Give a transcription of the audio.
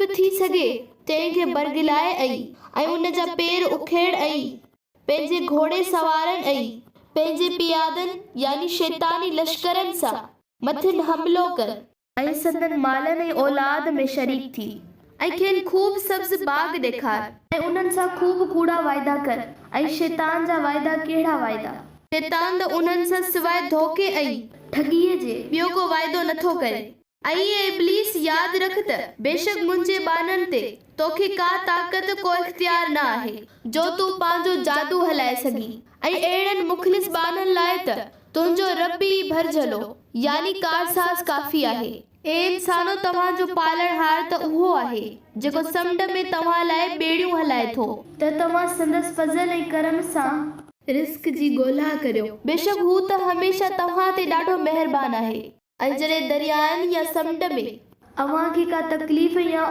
थी सके तंहिंखे बरगिलाए ऐं उन जा पेर उखेड़ पंहिंजे घोड़े सवारनि पंहिंजे पियादनि यानी शैतानी लश्करनि सां मथिन हमलो कर ऐं संदन मालनि ऐं औलाद में शरीक थी ऐं खेनि खूब सब्ज़ बाग ॾेखार ऐं उन्हनि सां खूब कूड़ा वाइदा कर ऐं शैतान जा वाइदा कहिड़ा वाइदा। शैतान त उन्हनि सां सवाइ धोखे ऐं ठगीअ जे ॿियो को वाइदो नथो करे। ऐं इब्लीस याद रख त बेशक मुंहिंजे बाननि ते तोखे का ताक़त को इख्तियार न आहे जो तू पंहिंजो जादू हलाए सघी ऐं अहिड़नि मुख़लिस बाननि लाइ त तुंहिंजो रब ई भरजलो यानी कारसाज़ काफ़ी आहे। ए इंसानो तव्हांजो पालणहार त उहो आहे जेको समुंड में तव्हां लाइ ॿेड़ियूं हलाए थो त तव्हां संदसि फज़ल ऐं करम सां रिस्क जी ॻोल्हा करियो। बेशक हू त हमेशह तव्हां ते ॾाढो महिरबान आहे। ऐं जॾहिं दरियानि या समुंड में अव्हां खे का तकलीफ़ या